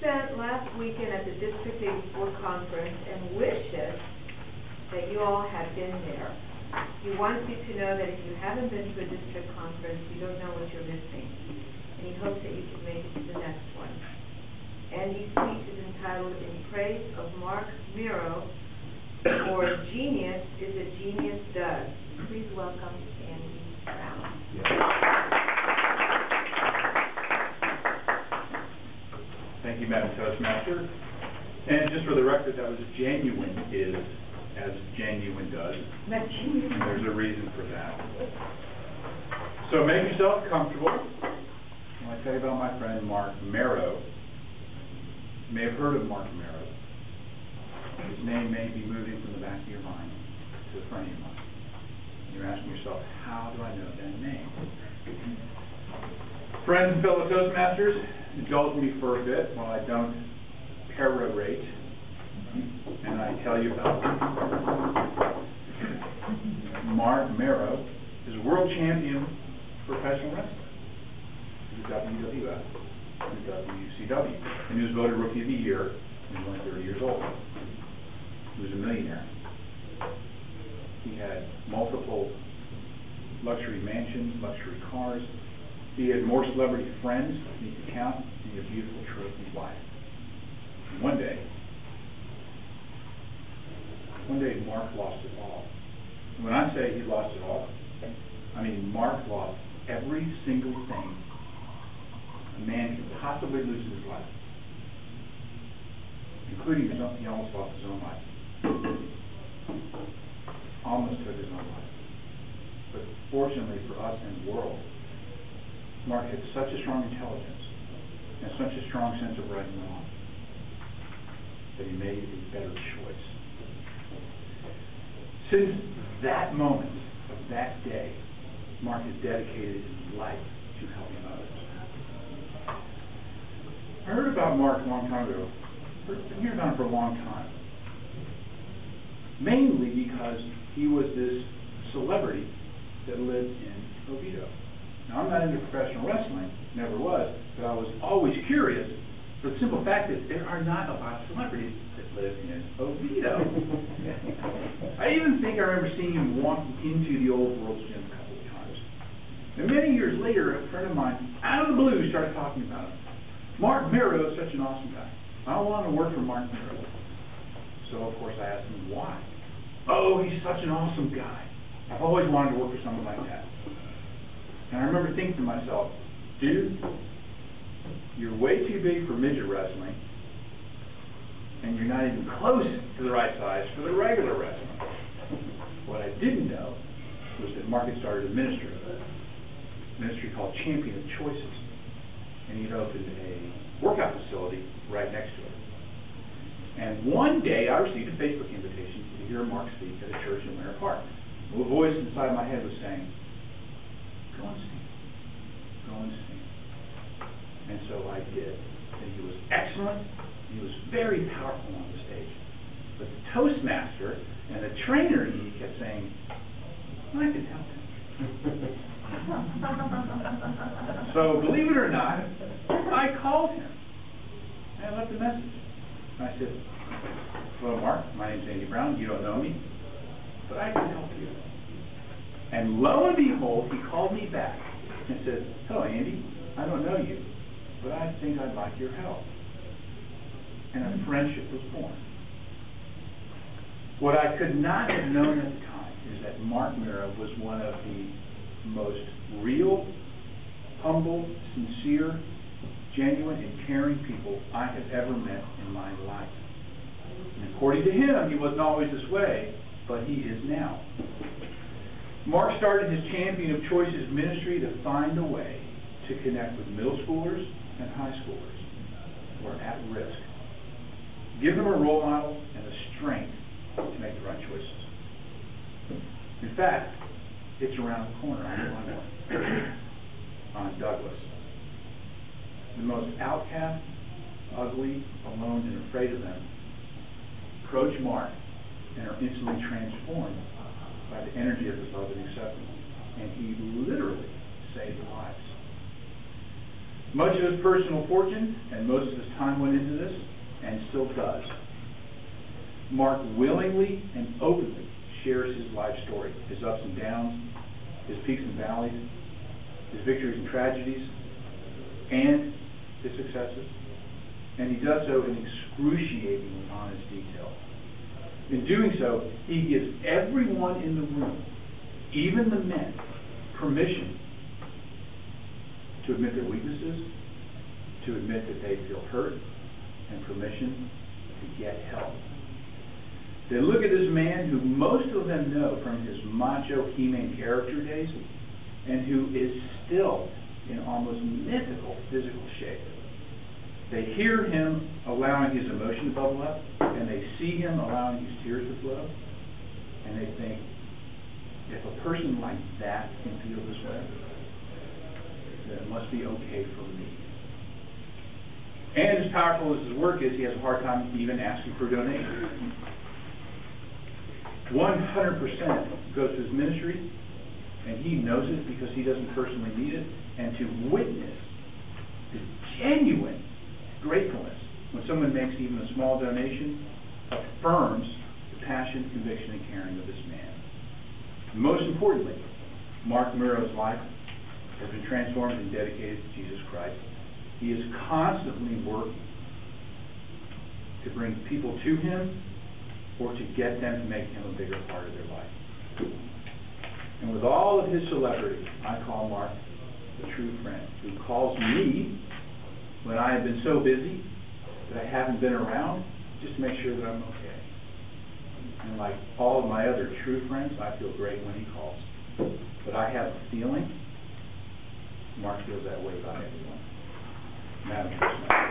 spent last weekend at the District 84 conference and wishes that you all had been there. He wants you to know that if you haven't been to a district conference, you don't know what you're missing. And he hopes that you can make it to the next one. Andy's speech is entitled In Praise of Mark Miro, or Genius is a Genius Does. Please welcome Andy Brown. Thank you, Madam Toastmaster. And just for the record, that was genuine is as genuine does. And there's a reason for that. So make yourself comfortable. When I tell you about my friend Mark Miro, you may have heard of Mark Miro. His name may be moving from the back of your mind to the front of your mind. You're asking yourself, how do I know that name? Friends and fellow Toastmasters, indulge me for a bit while I don't perorate and I tell you about Mark Miro is a world champion professional wrestler, the WWF, the WCW, and he was voted Rookie of the Year when he was only 30 years old. He was a millionaire. He had multiple luxury mansions, luxury cars. He had more celebrity friends than he could count, and he had a beautiful trophy wife. And one day, Mark lost it all. And when I say he lost it all, I mean Mark lost every single thing a man could possibly lose in his life, including his own. He almost lost his own life. Almost took his own life. But fortunately for us and the world, Mark had such a strong intelligence and such a strong sense of right and wrong that he made a better choice. Since that moment of that day, Mark has dedicated his life to helping others. I heard about Mark a long time ago. I've been hearing about him for a long time. Mainly because he was this celebrity that lived in Oviedo. Now, I'm not into professional wrestling, never was, but I was always curious for the simple fact that there are not a lot of celebrities that live in Oviedo. I even think I remember seeing him walking into the Old World's Gym a couple of times. And many years later, a friend of mine, out of the blue, started talking about him. Mark Miro is such an awesome guy. I want to work for Mark Miro. So, of course, I asked him why. Oh, he's such an awesome guy. I've always wanted to work for someone like that. And I remember thinking to myself, dude, you're way too big for midget wrestling, and you're not even close to the right size for the regular wrestling. What I didn't know was that Mark had started a ministry called Champion of Choices, and he'd opened a workout facility right next to it. And one day I received a Facebook invitation to hear Mark speak at a church in Winter Park. A little voice inside my head was saying, go and sing. Go and sing. And so I did. And he was excellent. He was very powerful on the stage. But the Toastmaster and the trainer he kept saying, I can help him. So believe it or not, I called him. And I left a message. I said, hello, Mark. My name's Andy Brown. You don't know me, but I can help you. And lo and behold, he called me back and said, hello, Andy. I don't know you, but I think I'd like your help. And a friendship was born. What I could not have known at the time is that Mark Miro was one of the most real, humble, sincere, genuine, and caring people I have ever met in my life. And according to him, he wasn't always this way, but he is now. Mark started his Champion of Choices ministry to find a way to connect with middle schoolers and high schoolers who are at risk. Give them a role model and the strength to make the right choices. In fact, it's around the corner on Douglas. The most outcast, ugly, alone, and afraid of them approach Mark and are instantly transformed by the energy of his love and acceptance. And he literally saved lives. Much of his personal fortune and most of his time went into this, and still does. Mark willingly and openly shares his life story, his ups and downs, his peaks and valleys, his victories and tragedies, and his successes. And he does so in excruciatingly honest detail. In doing so, he gives everyone in the room, even the men, permission to admit their weaknesses, to admit that they feel hurt, and permission to get help. They look at this man who most of them know from his macho He-Man character days, and who is still in almost mythical physical shape. They hear him allowing his emotion to bubble up, and they see him allowing his tears to flow, and they think, if a person like that can feel this way, then it must be okay for me. And as powerful as his work is, he has a hard time even asking for donations. 100% goes to his ministry, and he knows it because he doesn't personally need it, and to witness the genuine gratefulness when someone makes even a small donation affirms the passion, conviction, and caring of this man. Most importantly, Mark Muro's life has been transformed and dedicated to Jesus Christ. He is constantly working to bring people to him or to get them to make him a bigger part of their life. And with all of his celebrity, I call Mark a true friend who calls me when I have been so busy that I haven't been around, just to make sure that I'm okay. And like all of my other true friends, I feel great when he calls. But I have a feeling Mark feels that way about everyone. Madam President.